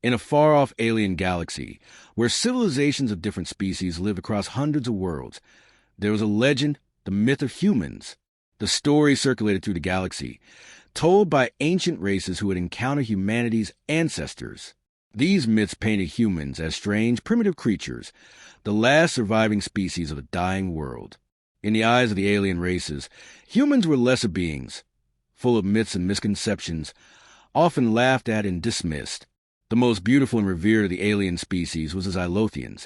In a far-off alien galaxy, where civilizations of different species live across hundreds of worlds, there was a legend, the myth of humans. The story circulated through the galaxy, told by ancient races who had encountered humanity's ancestors. These myths painted humans as strange, primitive creatures, the last surviving species of a dying world. In the eyes of the alien races, humans were lesser beings, full of myths and misconceptions, often laughed at and dismissed. The most beautiful and revered of the alien species was the Xylothians,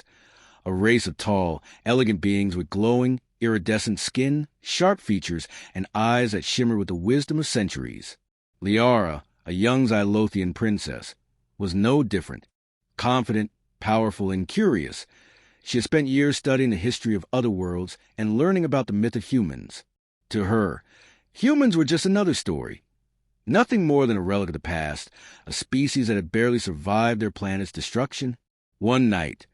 a race of tall, elegant beings with glowing, iridescent skin, sharp features, and eyes that shimmered with the wisdom of centuries. Liara, a young Xylothian princess, was no different. Confident, powerful, and curious, she had spent years studying the history of other worlds and learning about the myth of humans. To her, humans were just another story. Nothing more than a relic of the past, a species that had barely survived their planet's destruction. One night,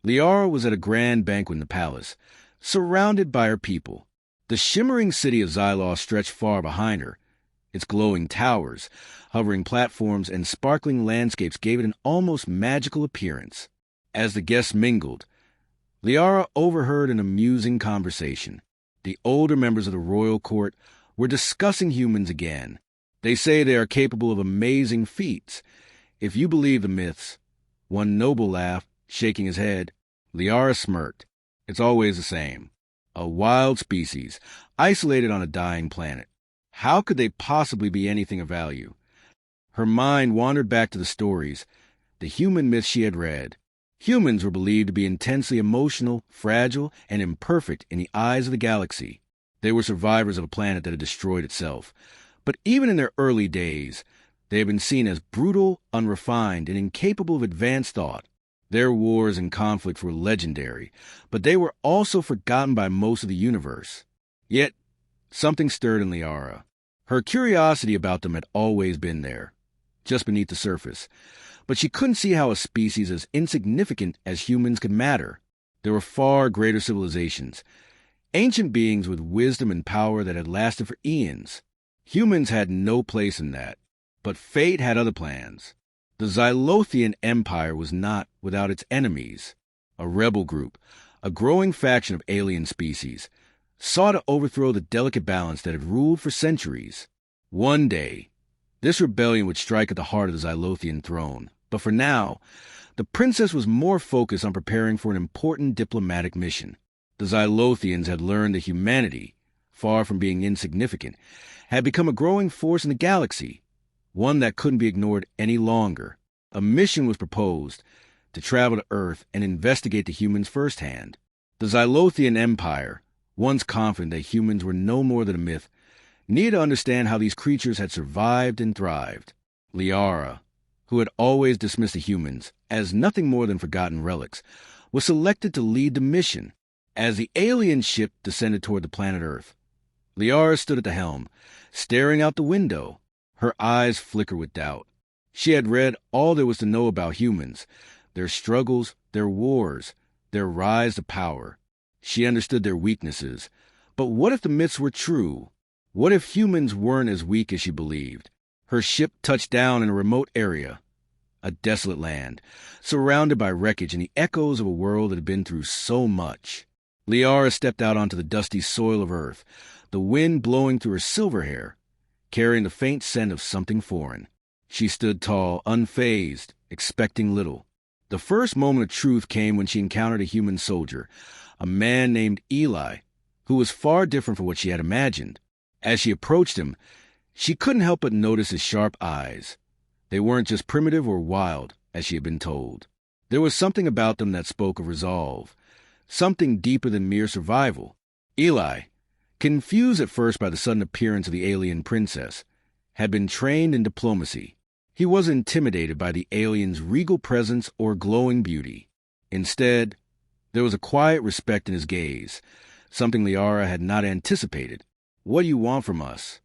Liara was at a grand banquet in the palace, surrounded by her people. The shimmering city of Xylos stretched far behind her. Its glowing towers, hovering platforms, and sparkling landscapes gave it an almost magical appearance. As the guests mingled, Liara overheard an amusing conversation. The older members of the royal court were discussing humans again. They say they are capable of amazing feats. If you believe the myths, one noble laughed, shaking his head. Liara smirked. It's always the same. A wild species, isolated on a dying planet. How could they possibly be anything of value? Her mind wandered back to the stories, the human myths she had read. Humans were believed to be intensely emotional, fragile, and imperfect in the eyes of the galaxy. They were survivors of a planet that had destroyed itself. But even in their early days, they had been seen as brutal, unrefined, and incapable of advanced thought. Their wars and conflicts were legendary, but they were also forgotten by most of the universe. Yet, something stirred in Liara. Her curiosity about them had always been there, just beneath the surface. But she couldn't see how a species as insignificant as humans could matter. There were far greater civilizations, ancient beings with wisdom and power that had lasted for eons. Humans had no place in that, but fate had other plans. The Xylothian Empire was not without its enemies. A rebel group, a growing faction of alien species, sought to overthrow the delicate balance that had ruled for centuries. One day, this rebellion would strike at the heart of the Xylothian throne. But for now, the princess was more focused on preparing for an important diplomatic mission. The Xylothians had learned that humanity, far from being insignificant, had become a growing force in the galaxy, one that couldn't be ignored any longer. A mission was proposed to travel to Earth and investigate the humans firsthand. The Xylothian Empire, once confident that humans were no more than a myth, needed to understand how these creatures had survived and thrived. Liara, who had always dismissed the humans as nothing more than forgotten relics, was selected to lead the mission. As the alien ship descended toward the planet Earth, Liara stood at the helm, staring out the window. Her eyes flickered with doubt. She had read all there was to know about humans, their struggles, their wars, their rise to power. She understood their weaknesses. But what if the myths were true? What if humans weren't as weak as she believed? Her ship touched down in a remote area, a desolate land, surrounded by wreckage and the echoes of a world that had been through so much. Liara stepped out onto the dusty soil of Earth, the wind blowing through her silver hair, carrying the faint scent of something foreign. She stood tall, unfazed, expecting little. The first moment of truth came when she encountered a human soldier, a man named Eli, who was far different from what she had imagined. As she approached him, she couldn't help but notice his sharp eyes. They weren't just primitive or wild, as she had been told. There was something about them that spoke of resolve, something deeper than mere survival. Eli, confused at first by the sudden appearance of the alien princess, had been trained in diplomacy. He wasn't intimidated by the alien's regal presence or glowing beauty. Instead, there was a quiet respect in his gaze, something Liara had not anticipated. "What do you want from us?"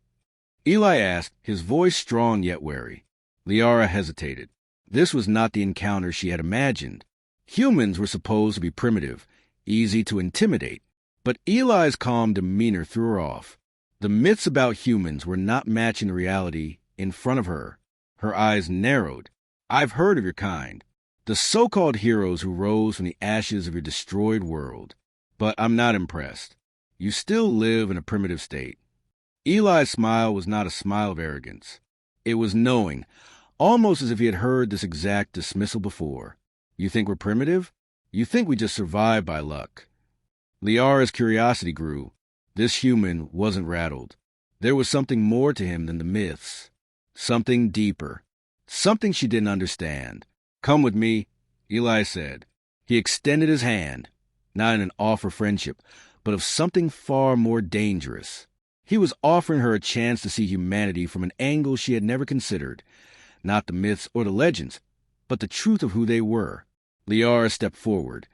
Eli asked, his voice strong yet wary. Liara hesitated. This was not the encounter she had imagined. Humans were supposed to be primitive, easy to intimidate. But Eli's calm demeanor threw her off. The myths about humans were not matching the reality in front of her. Her eyes narrowed. I've heard of your kind, the so-called heroes who rose from the ashes of your destroyed world. But I'm not impressed. You still live in a primitive state. Eli's smile was not a smile of arrogance. It was knowing, almost as if he had heard this exact dismissal before. You think we're primitive? You think we just survived by luck. Liara's curiosity grew. This human wasn't rattled. There was something more to him than the myths. Something deeper. Something she didn't understand. Come with me, Eli said. He extended his hand, not in an offer of friendship, but of something far more dangerous. He was offering her a chance to see humanity from an angle she had never considered. Not the myths or the legends, but the truth of who they were. Liara stepped forward,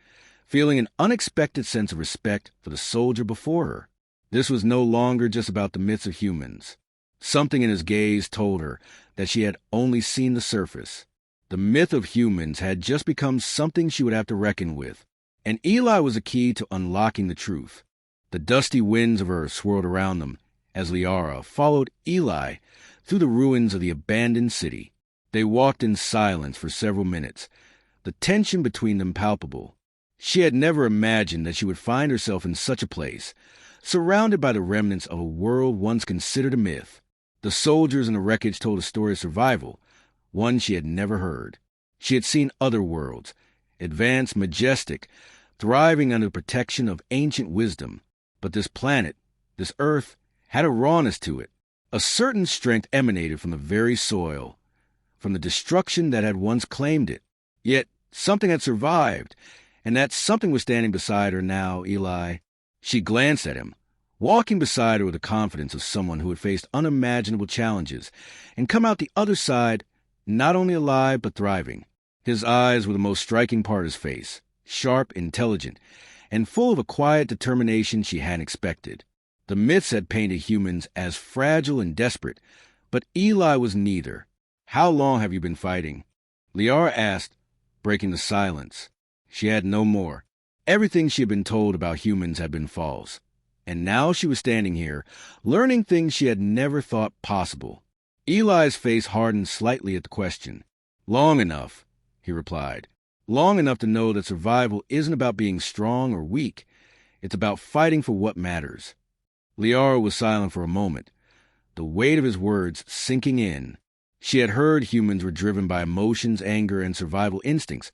feeling an unexpected sense of respect for the soldier before her. This was no longer just about the myths of humans. Something in his gaze told her that she had only seen the surface. The myth of humans had just become something she would have to reckon with, and Eli was a key to unlocking the truth. The dusty winds of Earth swirled around them as Liara followed Eli through the ruins of the abandoned city. They walked in silence for several minutes, the tension between them palpable. She had never imagined that she would find herself in such a place, surrounded by the remnants of a world once considered a myth. The soldiers in the wreckage told a story of survival, one she had never heard. She had seen other worlds, advanced, majestic, thriving under the protection of ancient wisdom. But this planet, this Earth, had a rawness to it. A certain strength emanated from the very soil, from the destruction that had once claimed it. Yet something had survived, and that something was standing beside her now, Eli. She glanced at him, walking beside her with the confidence of someone who had faced unimaginable challenges and come out the other side not only alive but thriving. His eyes were the most striking part of his face, sharp, intelligent, and full of a quiet determination she hadn't expected. The myths had painted humans as fragile and desperate, but Eli was neither. How long have you been fighting? Liara asked, breaking the silence. She had no more. Everything she had been told about humans had been false. And now she was standing here, learning things she had never thought possible. Eli's face hardened slightly at the question. Long enough, he replied. Long enough to know that survival isn't about being strong or weak. It's about fighting for what matters. Liara was silent for a moment, the weight of his words sinking in. She had heard humans were driven by emotions, anger, and survival instincts,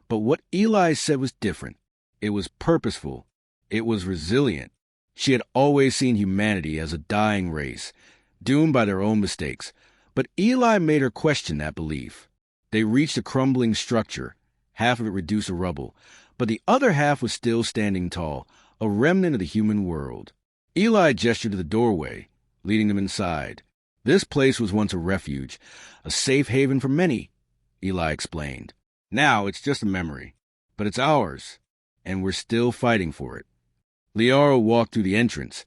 but what Eli said was different. It was purposeful. It was resilient. She had always seen humanity as a dying race, doomed by their own mistakes, but Eli made her question that belief. They reached a crumbling structure, half of it reduced to rubble, but the other half was still standing tall, a remnant of the human world. Eli gestured to the doorway, leading them inside. This place was once a refuge, a safe haven for many, Eli explained. Now it's just a memory, but it's ours, and we're still fighting for it. Liara walked through the entrance,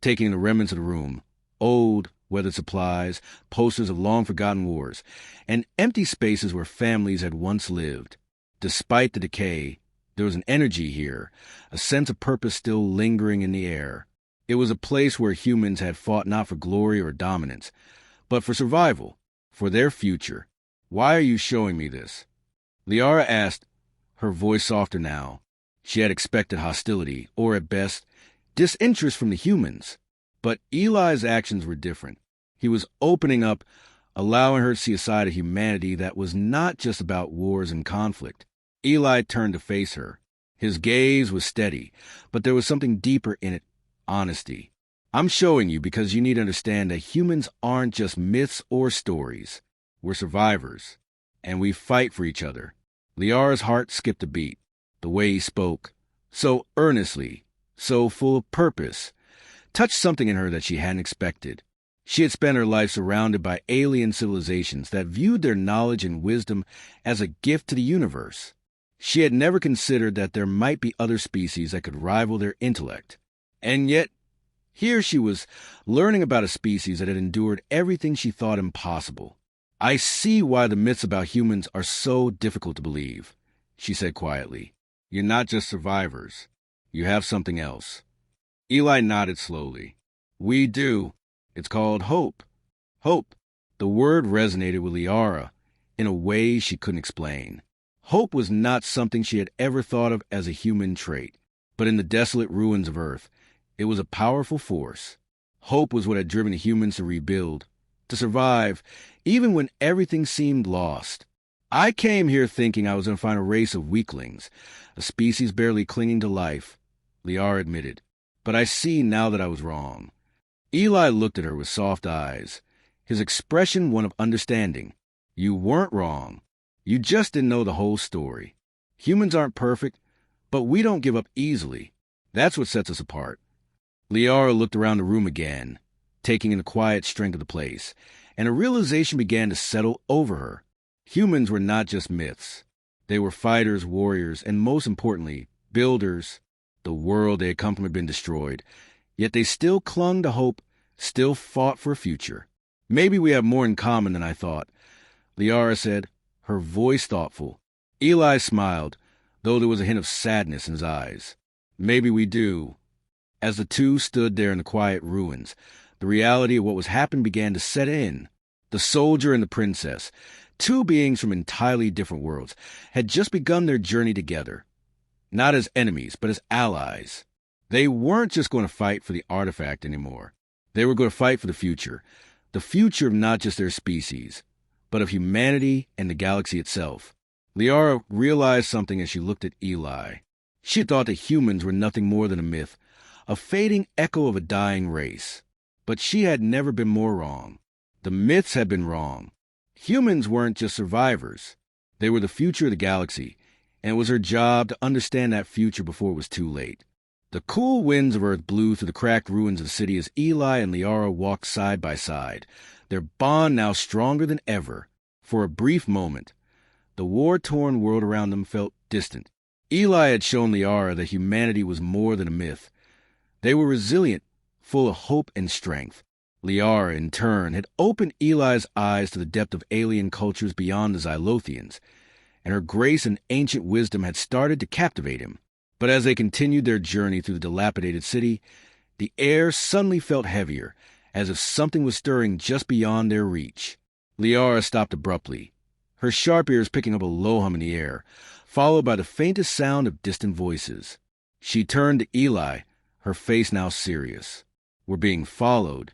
taking the remnants of the room, old, weathered supplies, posters of long-forgotten wars, and empty spaces where families had once lived. Despite the decay, there was an energy here, a sense of purpose still lingering in the air. It was a place where humans had fought not for glory or dominance, but for survival, for their future. Why are you showing me this? Liara asked, her voice softer now. She had expected hostility, or at best, disinterest from the humans. But Eli's actions were different. He was opening up, allowing her to see a side of humanity that was not just about wars and conflict. Eli turned to face her. His gaze was steady, but there was something deeper in it, honesty. I'm showing you because you need to understand that humans aren't just myths or stories. We're survivors, and we fight for each other. Liara's heart skipped a beat. The way he spoke, so earnestly, so full of purpose, touched something in her that she hadn't expected. She had spent her life surrounded by alien civilizations that viewed their knowledge and wisdom as a gift to the universe. She had never considered that there might be other species that could rival their intellect. And yet, here she was learning about a species that had endured everything she thought impossible. I see why the myths about humans are so difficult to believe, she said quietly. You're not just survivors. You have something else. Eli nodded slowly. We do. It's called hope. Hope. The word resonated with Liara, in a way she couldn't explain. Hope was not something she had ever thought of as a human trait, but in the desolate ruins of Earth, it was a powerful force. Hope was what had driven the humans to rebuild, to survive, even when everything seemed lost. I came here thinking I was going to find a race of weaklings, a species barely clinging to life, Liara admitted. But I see now that I was wrong. Eli looked at her with soft eyes, his expression one of understanding. You weren't wrong. You just didn't know the whole story. Humans aren't perfect, but we don't give up easily. That's what sets us apart. Liara looked around the room again, taking in the quiet strength of the place, and a realization began to settle over her. Humans were not just myths. They were fighters, warriors, and most importantly, builders. The world they had come from had been destroyed, yet they still clung to hope, still fought for a future. Maybe we have more in common than I thought, Liara said, her voice thoughtful. Eli smiled, though there was a hint of sadness in his eyes. Maybe we do. As the two stood there in the quiet ruins, the reality of what was happening began to set in. The soldier and the princess, two beings from entirely different worlds, had just begun their journey together. Not as enemies, but as allies. They weren't just going to fight for the artifact anymore. They were going to fight for the future of not just their species, but of humanity and the galaxy itself. Liara realized something as she looked at Eli. She had thought that humans were nothing more than a myth, a fading echo of a dying race. But she had never been more wrong. The myths had been wrong. Humans weren't just survivors. They were the future of the galaxy, and it was her job to understand that future before it was too late. The cool winds of Earth blew through the cracked ruins of the city as Eli and Liara walked side by side, their bond now stronger than ever. For a brief moment, the war-torn world around them felt distant. Eli had shown Liara that humanity was more than a myth. They were resilient, full of hope and strength. Liara, in turn, had opened Eli's eyes to the depth of alien cultures beyond the Xylothians, and her grace and ancient wisdom had started to captivate him. But as they continued their journey through the dilapidated city, the air suddenly felt heavier, as if something was stirring just beyond their reach. Liara stopped abruptly, her sharp ears picking up a low hum in the air, followed by the faintest sound of distant voices. She turned to Eli, her face now serious. We're being followed.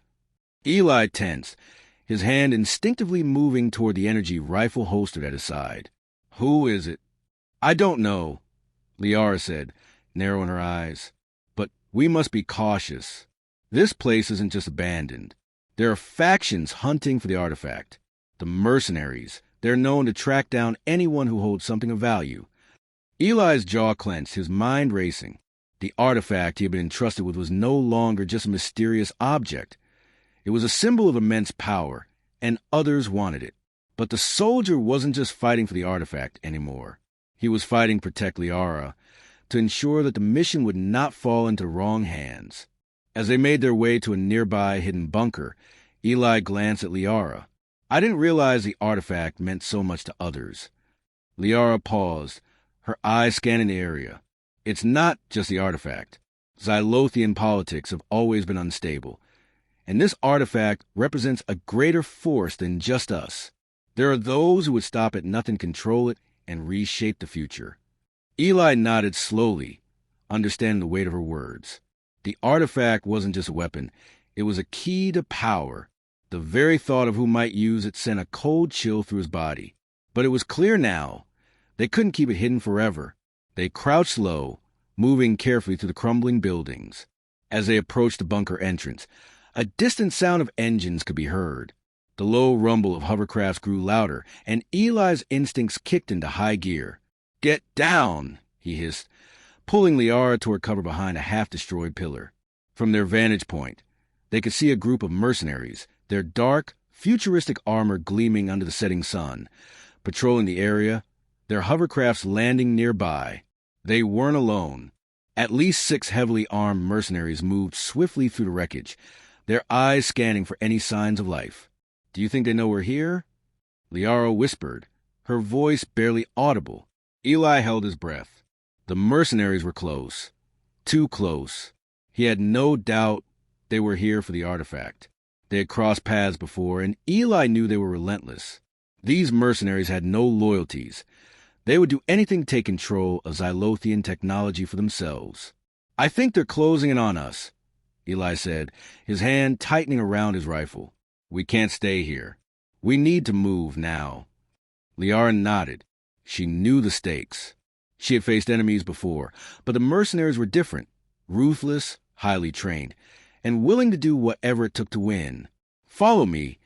Eli tensed, his hand instinctively moving toward the energy rifle holstered at his side. Who is it? I don't know, Liara said, narrowing her eyes. But we must be cautious. This place isn't just abandoned. There are factions hunting for the artifact. The mercenaries. They're known to track down anyone who holds something of value. Eli's jaw clenched, his mind racing. The artifact he had been entrusted with was no longer just a mysterious object. It was a symbol of immense power, and others wanted it. But the soldier wasn't just fighting for the artifact anymore. He was fighting to protect Liara, to ensure that the mission would not fall into the wrong hands. As they made their way to a nearby hidden bunker, Eli glanced at Liara. I didn't realize the artifact meant so much to others. Liara paused, her eyes scanning the area. It's not just the artifact. Xylothian politics have always been unstable, and this artifact represents a greater force than just us. There are those who would stop at nothing to control it and reshape the future. Eli nodded slowly, understanding the weight of her words. The artifact wasn't just a weapon. It was a key to power. The very thought of who might use it sent a cold chill through his body. But it was clear now. They couldn't keep it hidden forever. They crouched low, moving carefully through the crumbling buildings. As they approached the bunker entrance, a distant sound of engines could be heard. The low rumble of hovercrafts grew louder, and Eli's instincts kicked into high gear. "Get down!" he hissed, pulling Liara toward cover behind a half-destroyed pillar. From their vantage point, they could see a group of mercenaries, their dark, futuristic armor gleaming under the setting sun, patrolling the area, their hovercrafts landing nearby. They weren't alone. At least 6 heavily armed mercenaries moved swiftly through the wreckage, their eyes scanning for any signs of life. "Do you think they know we're here?" Liara whispered, her voice barely audible. Eli held his breath. The mercenaries were close. Too close. He had no doubt they were here for the artifact. They had crossed paths before, and Eli knew they were relentless. These mercenaries had no loyalties. They would do anything to take control of Xylothian technology for themselves. "I think they're closing in on us," Eli said, his hand tightening around his rifle. "We can't stay here. We need to move now." Liara nodded. She knew the stakes. She had faced enemies before, but the mercenaries were different, ruthless, highly trained, and willing to do whatever it took to win. "Follow me,"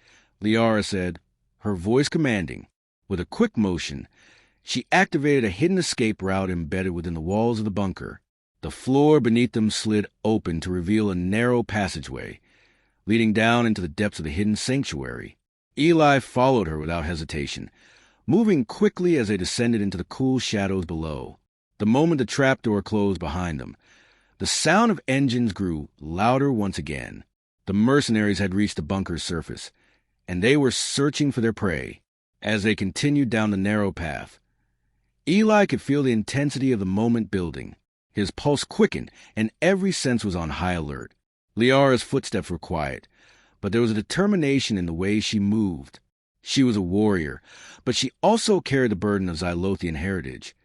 Liara said, her voice commanding. With a quick motion, she activated a hidden escape route embedded within the walls of the bunker. The floor beneath them slid open to reveal a narrow passageway, leading down into the depths of the hidden sanctuary. Eli followed her without hesitation, moving quickly as they descended into the cool shadows below. The moment the trapdoor closed behind them, the sound of engines grew louder once again. The mercenaries had reached the bunker's surface, and they were searching for their prey. As they continued down the narrow path, Eli could feel the intensity of the moment building. His pulse quickened, and every sense was on high alert. Liara's footsteps were quiet, but there was a determination in the way she moved. She was a warrior, but she also carried the burden of Xylothian heritage.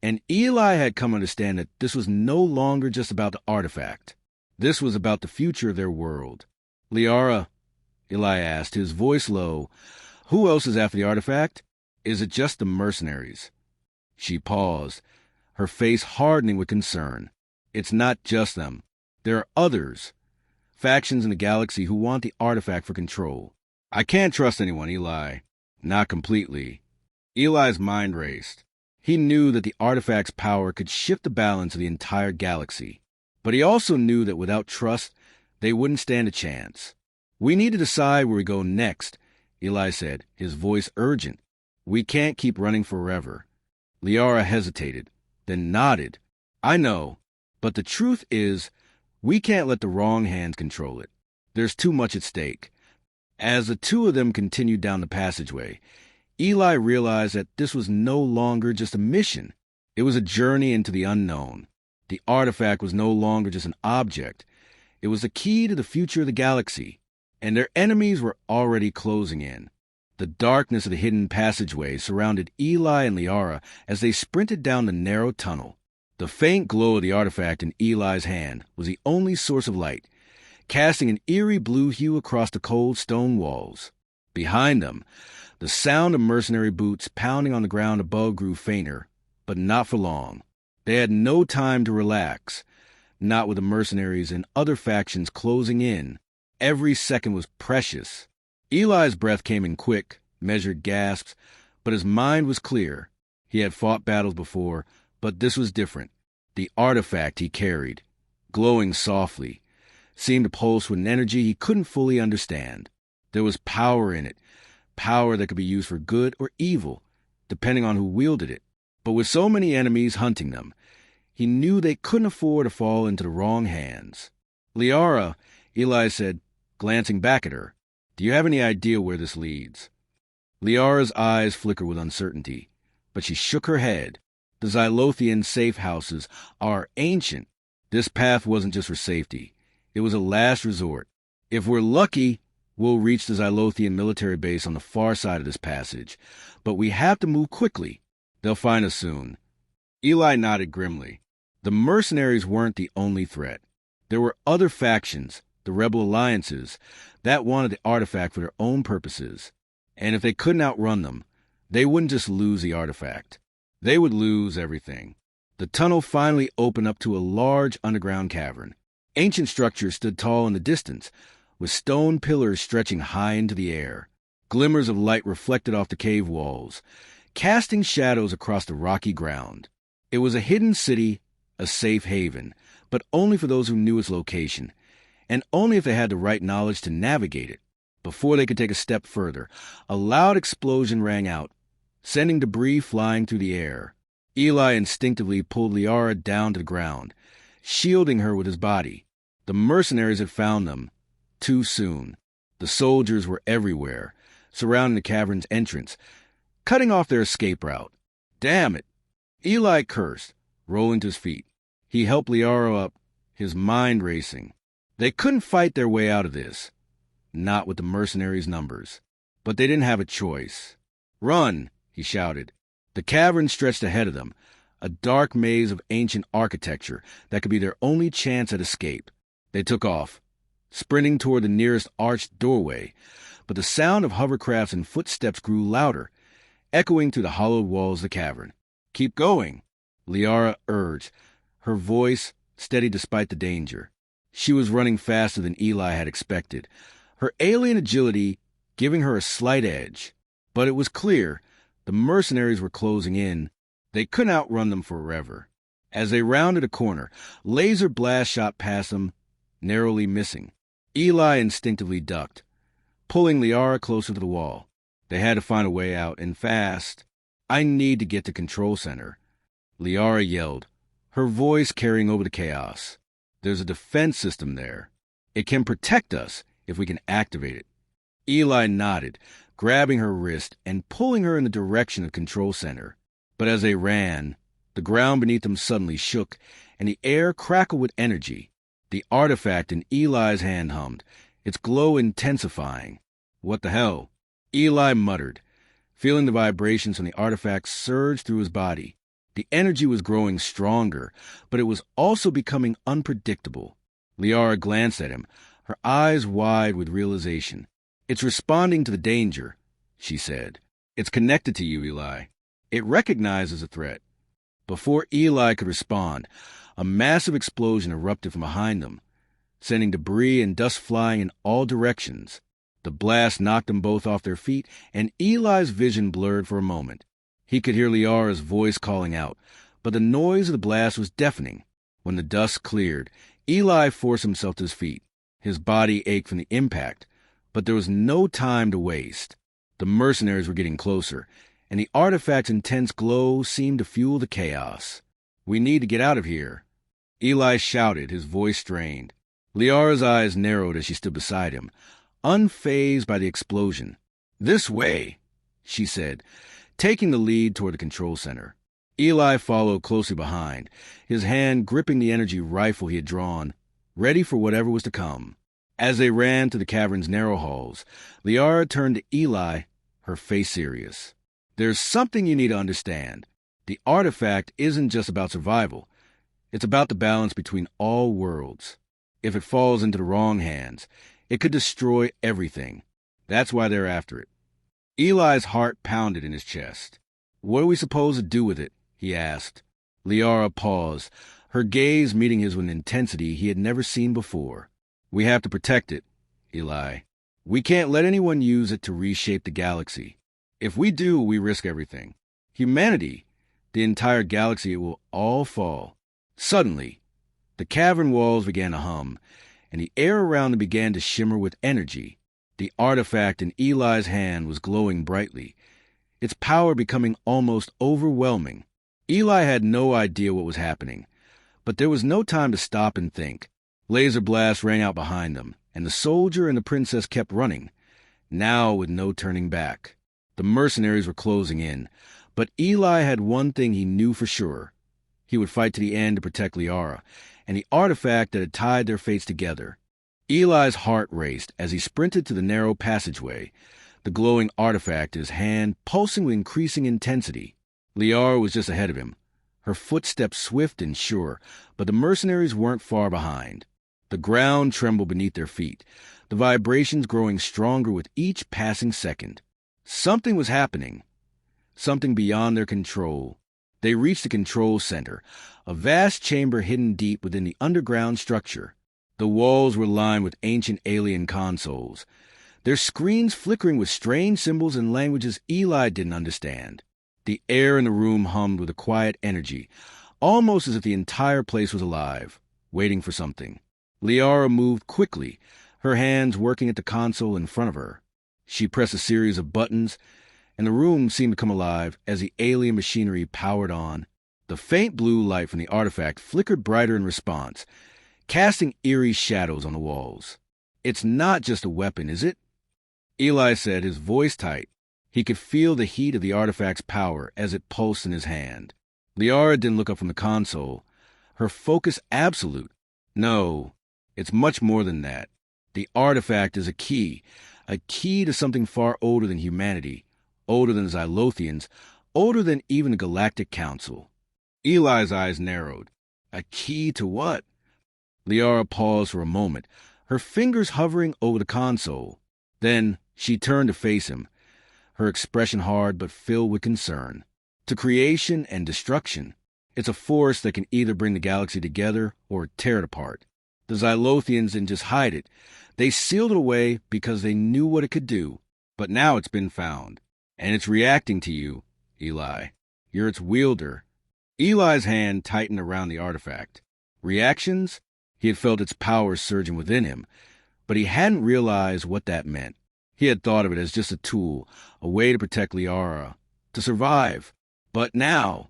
And Eli had come to understand that this was no longer just about the artifact. This was about the future of their world. "Liara," Eli asked, his voice low, "who else is after the artifact? Is it just the mercenaries?" She paused, her face hardening with concern. "It's not just them. There are others. Factions in the galaxy who want the artifact for control. I can't trust anyone, Eli. Not completely." Eli's mind raced. He knew that the artifact's power could shift the balance of the entire galaxy. But he also knew that without trust, they wouldn't stand a chance. "We need to decide where we go next," Eli said, his voice urgent. "We can't keep running forever." Liara hesitated, then nodded. "I know, but the truth is, we can't let the wrong hands control it. There's too much at stake." As the two of them continued down the passageway, Eli realized that this was no longer just a mission. It was a journey into the unknown. The artifact was no longer just an object. It was the key to the future of the galaxy, and their enemies were already closing in. The darkness of the hidden passageway surrounded Eli and Liara as they sprinted down the narrow tunnel. The faint glow of the artifact in Eli's hand was the only source of light, casting an eerie blue hue across the cold stone walls. Behind them, the sound of mercenary boots pounding on the ground above grew fainter, but not for long. They had no time to relax, not with the mercenaries and other factions closing in. Every second was precious. Eli's breath came in quick, measured gasps, but his mind was clear. He had fought battles before, but this was different. The artifact he carried, glowing softly, seemed to pulse with an energy he couldn't fully understand. There was power in it, power that could be used for good or evil, depending on who wielded it. But with so many enemies hunting them, he knew they couldn't afford to fall into the wrong hands. "Liara," Eli said, glancing back at her, "do you have any idea where this leads?" Liara's eyes flickered with uncertainty, but she shook her head. "The Xylothian safe houses are ancient. This path wasn't just for safety. It was a last resort. If we're lucky, we'll reach the Xylothian military base on the far side of this passage. But we have to move quickly. They'll find us soon." Eli nodded grimly. The mercenaries weren't the only threat. There were other factions, the rebel alliances, that wanted the artifact for their own purposes. And if they couldn't outrun them, they wouldn't just lose the artifact. They would lose everything. The tunnel finally opened up to a large underground cavern. Ancient structures stood tall in the distance, with stone pillars stretching high into the air. Glimmers of light reflected off the cave walls, casting shadows across the rocky ground. It was a hidden city, a safe haven, but only for those who knew its location, and only if they had the right knowledge to navigate it. Before they could take a step further, a loud explosion rang out, sending debris flying through the air. Eli instinctively pulled Liara down to the ground, shielding her with his body. The mercenaries had found them too soon. The soldiers were everywhere, surrounding the cavern's entrance, cutting off their escape route. "Damn it!" Eli cursed, rolling to his feet. He helped Liara up, his mind racing. They couldn't fight their way out of this, not with the mercenaries' numbers. But they didn't have a choice. "Run!" he shouted. The cavern stretched ahead of them, a dark maze of ancient architecture that could be their only chance at escape. They took off, sprinting toward the nearest arched doorway, but the sound of hovercrafts and footsteps grew louder, echoing through the hollowed walls of the cavern. "Keep going," Liara urged, her voice steady despite the danger. She was running faster than Eli had expected, her alien agility giving her a slight edge. But it was clear the mercenaries were closing in. They couldn't outrun them forever. As they rounded a corner, laser blasts shot past them, narrowly missing. Eli instinctively ducked, pulling Liara closer to the wall. They had to find a way out, and fast. "I need to get to Control Center," Liara yelled, her voice carrying over the chaos. "There's a defense system there. It can protect us if we can activate it." Eli nodded, grabbing her wrist and pulling her in the direction of Control Center. But as they ran, the ground beneath them suddenly shook, and the air crackled with energy. The artifact in Eli's hand hummed, its glow intensifying. "What the hell?" Eli muttered, feeling the vibrations from the artifact surge through his body. The energy was growing stronger, but it was also becoming unpredictable. Liara glanced at him, her eyes wide with realization. "It's responding to the danger," she said. "It's connected to you, Eli. It recognizes a threat." Before Eli could respond, a massive explosion erupted from behind them, sending debris and dust flying in all directions. The blast knocked them both off their feet, and Eli's vision blurred for a moment. He could hear Liara's voice calling out, but the noise of the blast was deafening. When the dust cleared, Eli forced himself to his feet. His body ached from the impact, but there was no time to waste. The mercenaries were getting closer, and the artifact's intense glow seemed to fuel the chaos. "We need to get out of here," Eli shouted, his voice strained. Liara's eyes narrowed as she stood beside him, unfazed by the explosion. "This way," she said, taking the lead toward the control center. Eli followed closely behind, his hand gripping the energy rifle he had drawn, ready for whatever was to come. As they ran through the cavern's narrow halls, Liara turned to Eli, her face serious. "There's something you need to understand. The artifact isn't just about survival. It's about the balance between all worlds. If it falls into the wrong hands, it could destroy everything. That's why they're after it." Eli's heart pounded in his chest. "What are we supposed to do with it?" he asked. Liara paused, her gaze meeting his with an intensity he had never seen before. "We have to protect it, Eli. We can't let anyone use it to reshape the galaxy. If we do, we risk everything. Humanity, the entire galaxy, it will all fall." Suddenly, the cavern walls began to hum, and the air around them began to shimmer with energy. The artifact in Eli's hand was glowing brightly, its power becoming almost overwhelming. Eli had no idea what was happening, but there was no time to stop and think. Laser blasts rang out behind them, and the soldier and the princess kept running, now with no turning back. The mercenaries were closing in, but Eli had one thing he knew for sure. He would fight to the end to protect Liara, and the artifact that had tied their fates together. Eli's heart raced as he sprinted to the narrow passageway, the glowing artifact in his hand pulsing with increasing intensity. Liara was just ahead of him, her footsteps swift and sure, but the mercenaries weren't far behind. The ground trembled beneath their feet, the vibrations growing stronger with each passing second. Something was happening, something beyond their control. They reached the control center, a vast chamber hidden deep within the underground structure. The walls were lined with ancient alien consoles, their screens flickering with strange symbols and languages Eli didn't understand. The air in the room hummed with a quiet energy, almost as if the entire place was alive, waiting for something. Liara moved quickly, her hands working at the console in front of her. She pressed a series of buttons, and the room seemed to come alive as the alien machinery powered on. The faint blue light from the artifact flickered brighter in response, casting eerie shadows on the walls. "It's not just a weapon, is it?" Eli said, his voice tight. He could feel the heat of the artifact's power as it pulsed in his hand. Liara didn't look up from the console, her focus absolute. "No, it's much more than that. The artifact is a key to something far older than humanity, older than the Xylothians, older than even the Galactic Council. Eli's eyes narrowed. A key to what? Liara paused for a moment, her fingers hovering over the console. Then she turned to face him, her expression hard but filled with concern. To creation and destruction. It's a force that can either bring the galaxy together or tear it apart. The Xylothians didn't just hide it. They sealed it away because they knew what it could do. But now it's been found. And it's reacting to you, Eli. You're its wielder. Eli's hand tightened around the artifact. Reactions? He had felt its power surging within him, but he hadn't realized what that meant. He had thought of it as just a tool, a way to protect Liara, to survive. But now,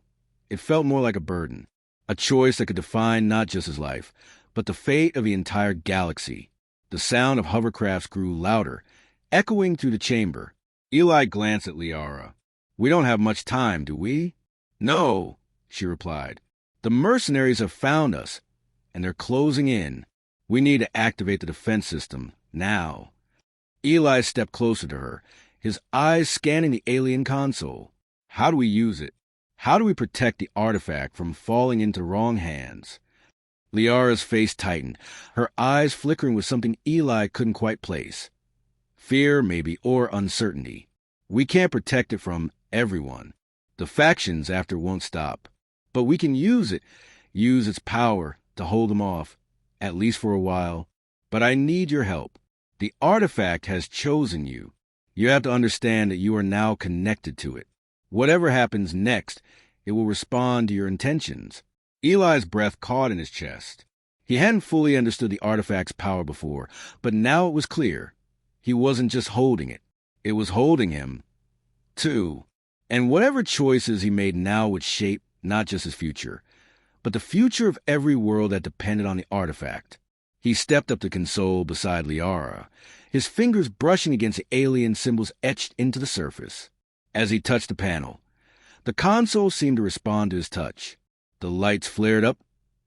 it felt more like a burden, a choice that could define not just his life, but the fate of the entire galaxy. The sound of hovercrafts grew louder, echoing through the chamber. Eli glanced at Liara. We don't have much time, do we? No, she replied. The mercenaries have found us, and they're closing in. We need to activate the defense system, now. Eli stepped closer to her, his eyes scanning the alien console. How do we use it? How do we protect the artifact from falling into wrong hands? Liara's face tightened, her eyes flickering with something Eli couldn't quite place. Fear, maybe, or uncertainty. We can't protect it from everyone. The factions after won't stop. But we can use its power to hold them off, at least for a while. But I need your help. The artifact has chosen you. You have to understand that you are now connected to it. Whatever happens next, it will respond to your intentions. Eli's breath caught in his chest. He hadn't fully understood the artifact's power before, but now it was clear. He wasn't just holding it. It was holding him, too. And whatever choices he made now would shape not just his future, but the future of every world that depended on the artifact. He stepped up to console beside Liara, his fingers brushing against the alien symbols etched into the surface. As he touched the panel, the console seemed to respond to his touch. The lights flared up,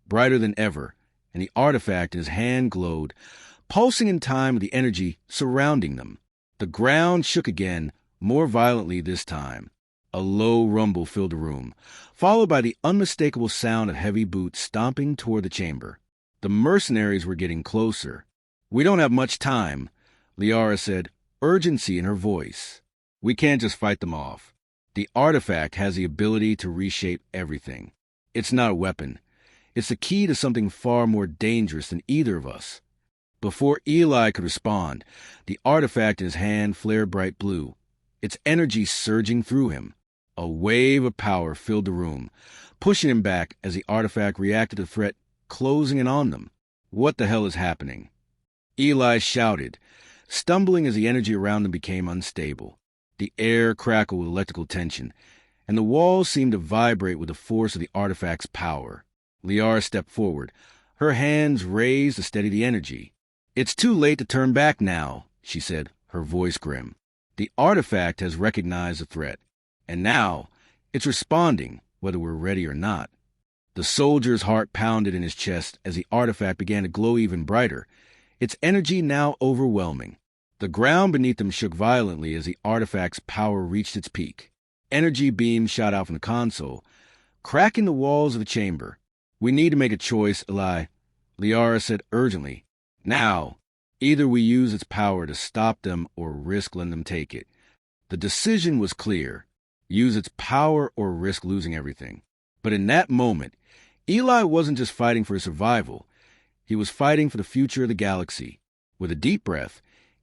brighter than ever, and the artifact in his hand glowed, pulsing in time with the energy surrounding them. The ground shook again, more violently this time. A low rumble filled the room, followed by the unmistakable sound of heavy boots stomping toward the chamber. The mercenaries were getting closer. We don't have much time, Liara said, urgency in her voice. We can't just fight them off. The artifact has the ability to reshape everything. It's not a weapon. It's the key to something far more dangerous than either of us. Before Eli could respond, the artifact in his hand flared bright blue, its energy surging through him. A wave of power filled the room, pushing him back as the artifact reacted to the threat closing in on them. What the hell is happening? Eli shouted, stumbling as the energy around him became unstable. The air crackled with electrical tension, and the walls seemed to vibrate with the force of the artifact's power. Liara stepped forward, her hands raised to steady the energy. It's too late to turn back now, she said, her voice grim. The artifact has recognized the threat, and now it's responding, whether we're ready or not. The soldier's heart pounded in his chest as the artifact began to glow even brighter, its energy now overwhelming. The ground beneath them shook violently as the artifact's power reached its peak. Energy beams shot out from the console, cracking the walls of the chamber. We need to make a choice, Eli, Liara said urgently. Now, either we use its power to stop them or risk letting them take it. The decision was clear. Use its power or risk losing everything. But in that moment, Eli wasn't just fighting for his survival. He was fighting for the future of the galaxy. With a deep breath,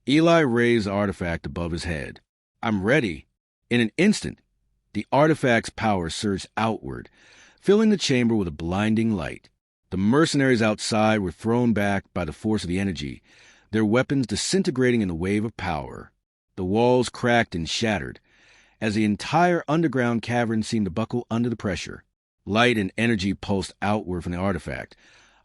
Eli raised the artifact above his head. I'm ready. In an instant, the artifact's power surged outward, filling the chamber with a blinding light. The mercenaries outside were thrown back by the force of the energy, their weapons disintegrating in the wave of power. The walls cracked and shattered, as the entire underground cavern seemed to buckle under the pressure. Light and energy pulsed outward from the artifact,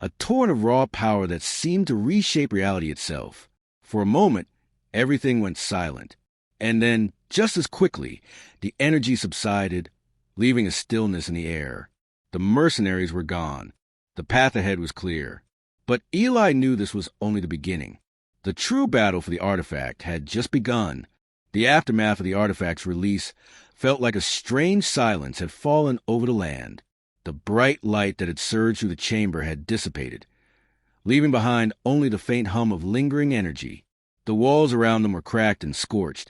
a torrent of raw power that seemed to reshape reality itself. For a moment, everything went silent, and then, just as quickly, the energy subsided, leaving a stillness in the air. The mercenaries were gone. The path ahead was clear. But Eli knew this was only the beginning. The true battle for the artifact had just begun. The aftermath of the artifact's release felt like a strange silence had fallen over the land. The bright light that had surged through the chamber had dissipated, leaving behind only the faint hum of lingering energy. The walls around them were cracked and scorched,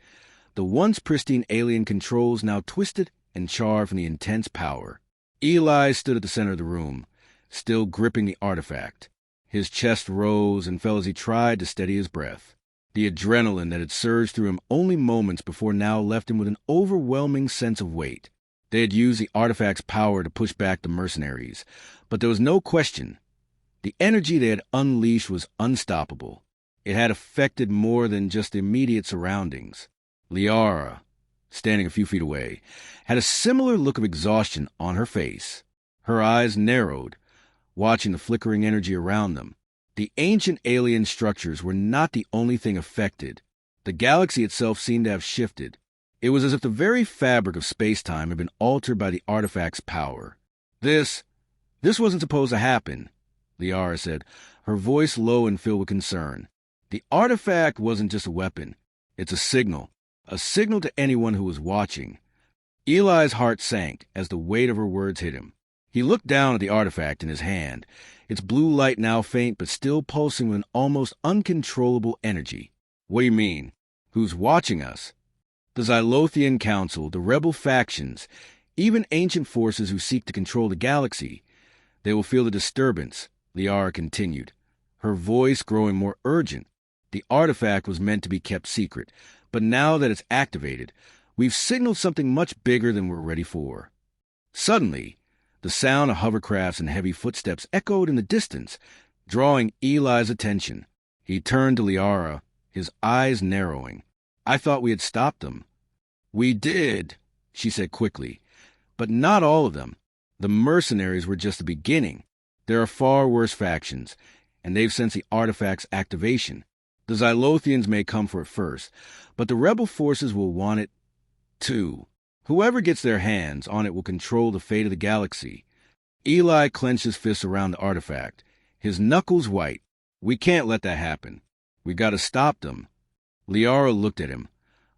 the once pristine alien controls now twisted and charred from the intense power. Eli stood at the center of the room, still gripping the artifact. His chest rose and fell as he tried to steady his breath. The adrenaline that had surged through him only moments before now left him with an overwhelming sense of weight. They had used the artifact's power to push back the mercenaries, but there was no question. The energy they had unleashed was unstoppable. It had affected more than just the immediate surroundings. Liara, standing a few feet away, had a similar look of exhaustion on her face. Her eyes narrowed, watching the flickering energy around them. The ancient alien structures were not the only thing affected. The galaxy itself seemed to have shifted. It was as if the very fabric of space-time had been altered by the artifact's power. This wasn't supposed to happen, Liara said, her voice low and filled with concern. The artifact wasn't just a weapon. It's a signal to anyone who was watching. Eli's heart sank as the weight of her words hit him. He looked down at the artifact in his hand, its blue light now faint but still pulsing with an almost uncontrollable energy. What do you mean? Who's watching us? The Xylothian Council, the rebel factions, even ancient forces who seek to control the galaxy. They will feel the disturbance, Liara continued, her voice growing more urgent. The artifact was meant to be kept secret, but now that it's activated, we've signaled something much bigger than we're ready for. Suddenly, the sound of hovercrafts and heavy footsteps echoed in the distance, drawing Eli's attention. He turned to Liara, his eyes narrowing. I thought we had stopped them. We did, she said quickly, but not all of them. The mercenaries were just the beginning. There are far worse factions, and they've sensed the artifact's activation. The Xylothians may come for it first, but the rebel forces will want it too. Whoever gets their hands on it will control the fate of the galaxy. Eli clenched his fists around the artifact, his knuckles white. We can't let that happen. We've got to stop them. Liara looked at him,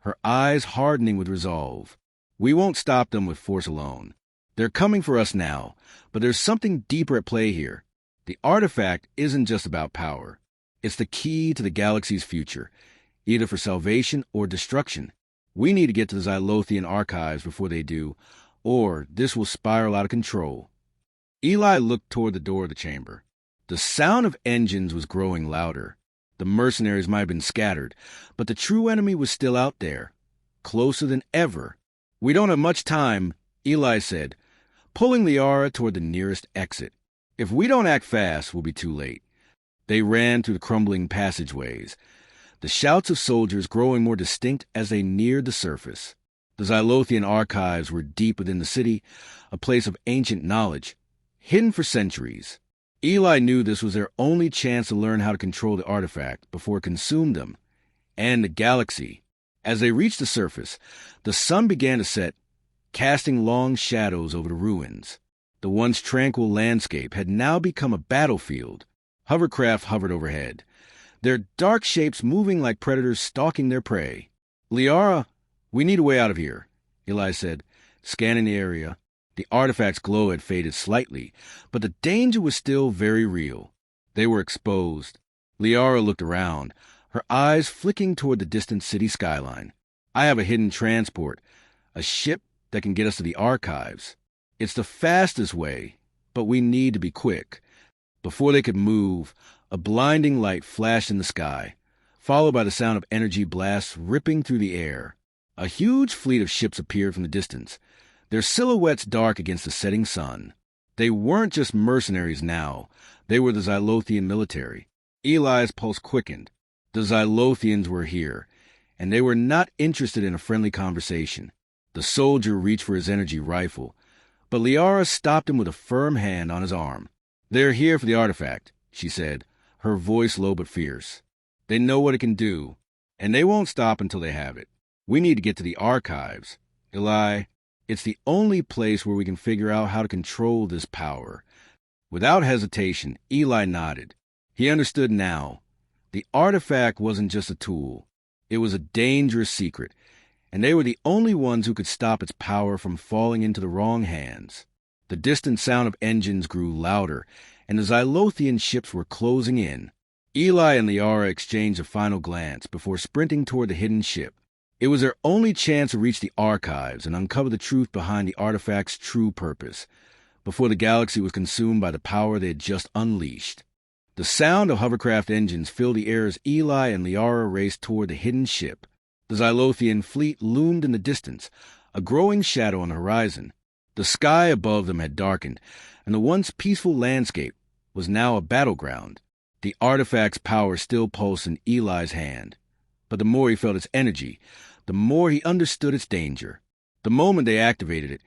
her eyes hardening with resolve. We won't stop them with force alone. They're coming for us now, but there's something deeper at play here. The artifact isn't just about power. It's the key to the galaxy's future, either for salvation or destruction. We need to get to the Xylothian archives before they do, or this will spiral out of control. Eli looked toward the door of the chamber. The sound of engines was growing louder. The mercenaries might have been scattered, but the true enemy was still out there, closer than ever. We don't have much time, Eli said, pulling Liara toward the nearest exit. If we don't act fast, we'll be too late. They ran through the crumbling passageways, the shouts of soldiers growing more distinct as they neared the surface. The Xylothian archives were deep within the city, a place of ancient knowledge, hidden for centuries. Eli knew this was their only chance to learn how to control the artifact before it consumed them, and the galaxy. As they reached the surface, the sun began to set, casting long shadows over the ruins. The once tranquil landscape had now become a battlefield. Hovercraft hovered overhead, their dark shapes moving like predators stalking their prey. Liara, we need a way out of here, Eli said, scanning the area. The artifact's glow had faded slightly, but the danger was still very real. They were exposed. Liara looked around, her eyes flicking toward the distant city skyline. I have a hidden transport, a ship that can get us to the archives. It's the fastest way, but we need to be quick. Before they could move, a blinding light flashed in the sky, followed by the sound of energy blasts ripping through the air. A huge fleet of ships appeared from the distance, their silhouettes dark against the setting sun. They weren't just mercenaries now. They were the Xylothian military. Eli's pulse quickened. The Xylothians were here, and they were not interested in a friendly conversation. The soldier reached for his energy rifle, but Liara stopped him with a firm hand on his arm. They're here for the artifact, she said, her voice low but fierce. They know what it can do, and they won't stop until they have it. We need to get to the archives. Eli, it's the only place where we can figure out how to control this power. Without hesitation, Eli nodded. He understood now. The artifact wasn't just a tool. It was a dangerous secret, and they were the only ones who could stop its power from falling into the wrong hands. The distant sound of engines grew louder, and the Xylothian ships were closing in. Eli and Liara exchanged a final glance before sprinting toward the hidden ship. It was their only chance to reach the archives and uncover the truth behind the artifact's true purpose, before the galaxy was consumed by the power they had just unleashed. The sound of hovercraft engines filled the air as Eli and Liara raced toward the hidden ship. The Xylothian fleet loomed in the distance, a growing shadow on the horizon. The sky above them had darkened, and the once peaceful landscape was now a battleground. The artifact's power still pulsed in Eli's hand, but the more he felt its energy, the more he understood its danger. The moment they activated it,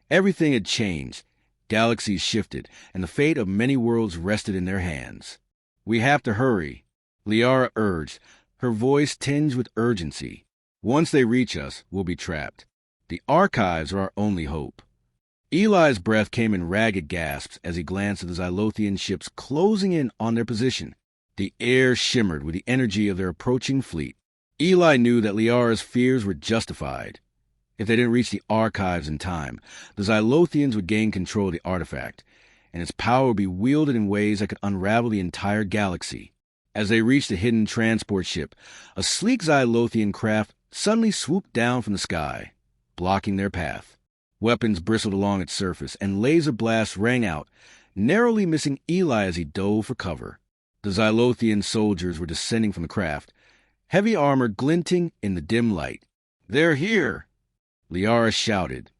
everything had changed. Galaxies shifted, and the fate of many worlds rested in their hands. "We have to hurry," Liara urged, her voice tinged with urgency. "Once they reach us, we'll be trapped. The archives are our only hope." Eli's breath came in ragged gasps as he glanced at the Xylothian ships closing in on their position. The air shimmered with the energy of their approaching fleet. Eli knew that Liara's fears were justified. If they didn't reach the archives in time, the Xylothians would gain control of the artifact, and its power would be wielded in ways that could unravel the entire galaxy. As they reached the hidden transport ship, a sleek Xylothian craft suddenly swooped down from the sky, blocking their path. Weapons bristled along its surface, and laser blasts rang out, narrowly missing Eli as he dove for cover. The Xylothian soldiers were descending from the craft, heavy armor glinting in the dim light. "They're here!" Liara shouted,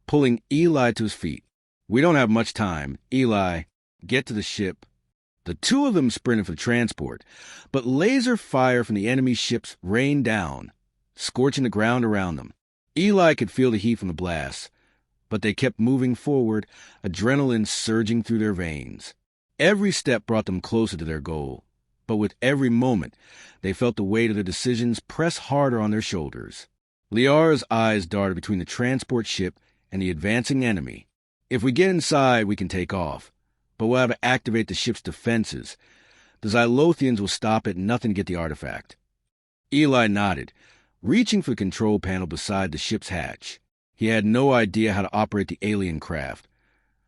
pulling Eli to his feet. "We don't have much time. Eli, get to the ship." The two of them sprinted for the transport, but laser fire from the enemy ships rained down, scorching the ground around them. Eli could feel the heat from the blasts, but they kept moving forward, adrenaline surging through their veins. Every step brought them closer to their goal, but with every moment, they felt the weight of their decisions press harder on their shoulders. Liara's eyes darted between the transport ship and the advancing enemy. "If we get inside, we can take off, but we'll have to activate the ship's defenses. The Xylothians will stop at nothing to get the artifact." Eli nodded, reaching for the control panel beside the ship's hatch. He had no idea how to operate the alien craft,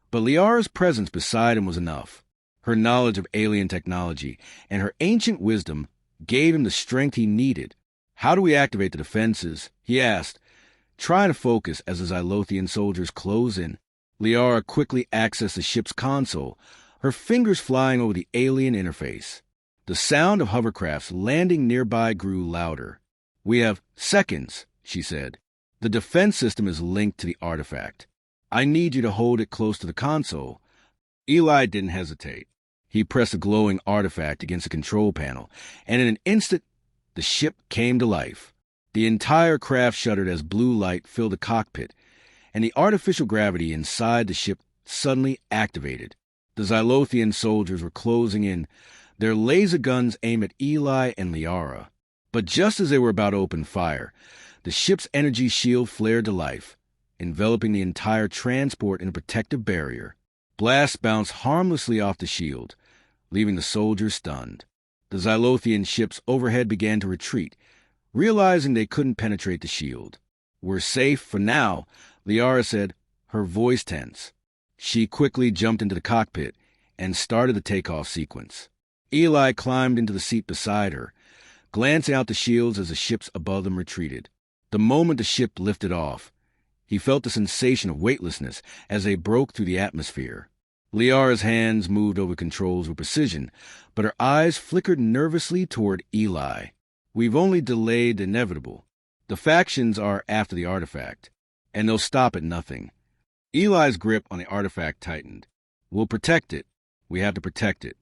but Liara's presence beside him was enough. Her knowledge of alien technology and her ancient wisdom gave him the strength he needed. "How do we activate the defenses?" he asked, trying to focus as the Xylothian soldiers closed in. Liara quickly accessed the ship's console, her fingers flying over the alien interface. The sound of hovercrafts landing nearby grew louder. "We have seconds," she said. "The defense system is linked to the artifact. I need you to hold it close to the console." Eli didn't hesitate. He pressed a glowing artifact against the control panel, and in an instant, the ship came to life. The entire craft shuddered as blue light filled the cockpit, and the artificial gravity inside the ship suddenly activated. The Xylothian soldiers were closing in, their laser guns aimed at Eli and Liara. But just as they were about to open fire, the ship's energy shield flared to life, enveloping the entire transport in a protective barrier. Blasts bounced harmlessly off the shield, leaving the soldiers stunned. The Xylothian ships overhead began to retreat, realizing they couldn't penetrate the shield. "We're safe for now," Liara said, her voice tense. She quickly jumped into the cockpit and started the takeoff sequence. Eli climbed into the seat beside her, glancing out the shields as the ships above them retreated. The moment the ship lifted off, he felt the sensation of weightlessness as they broke through the atmosphere. Liara's hands moved over controls with precision, but her eyes flickered nervously toward Eli. "We've only delayed the inevitable. The factions are after the artifact, and they'll stop at nothing." Eli's grip on the artifact tightened. "We'll protect it. We have to protect it."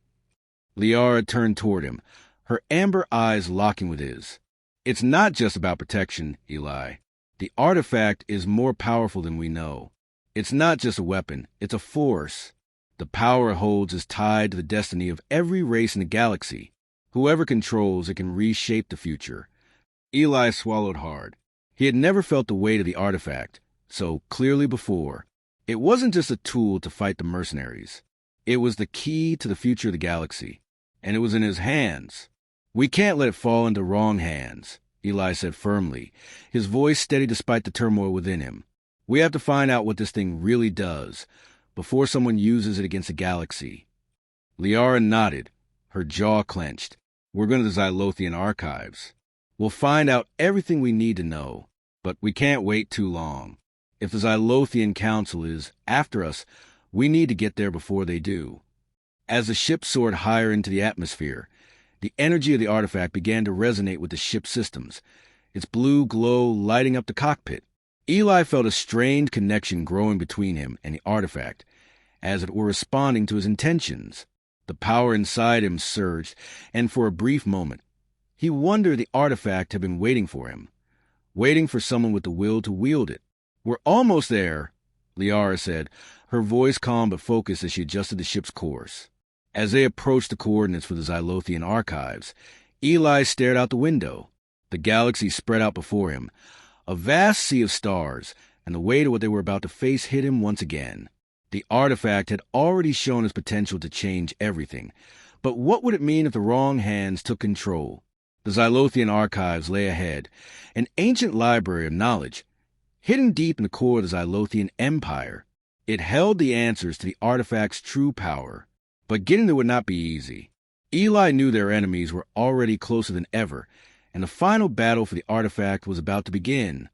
Liara turned toward him, her amber eyes locking with his. "It's not just about protection, Eli. The artifact is more powerful than we know. It's not just a weapon, it's a force. The power it holds is tied to the destiny of every race in the galaxy. Whoever controls it can reshape the future." Eli swallowed hard. He had never felt the weight of the artifact so clearly before. It wasn't just a tool to fight the mercenaries. It was the key to the future of the galaxy, and it was in his hands. "We can't let it fall into wrong hands," Eli said firmly, his voice steady despite the turmoil within him. "We have to find out what this thing really does, before someone uses it against the galaxy." Liara nodded, her jaw clenched. "We're going to the Xylothian archives. We'll find out everything we need to know, but we can't wait too long. If the Xylothian Council is after us, we need to get there before they do." As the ship soared higher into the atmosphere, the energy of the artifact began to resonate with the ship's systems, its blue glow lighting up the cockpit. Eli felt a strained connection growing between him and the artifact, as it were responding to his intentions. The power inside him surged, and for a brief moment, he wondered the artifact had been waiting for him, waiting for someone with the will to wield it. "We're almost there," Liara said, her voice calm but focused as she adjusted the ship's course. As they approached the coordinates for the Xylothian archives, Eli stared out the window. The galaxy spread out before him, a vast sea of stars, and the weight of what they were about to face hit him once again. The artifact had already shown its potential to change everything, but what would it mean if the wrong hands took control? The Xylothian archives lay ahead, an ancient library of knowledge, hidden deep in the core of the Xylothian Empire. It held the answers to the artifact's true power. But getting there would not be easy. Eli knew their enemies were already closer than ever, and the final battle for the artifact was about to begin.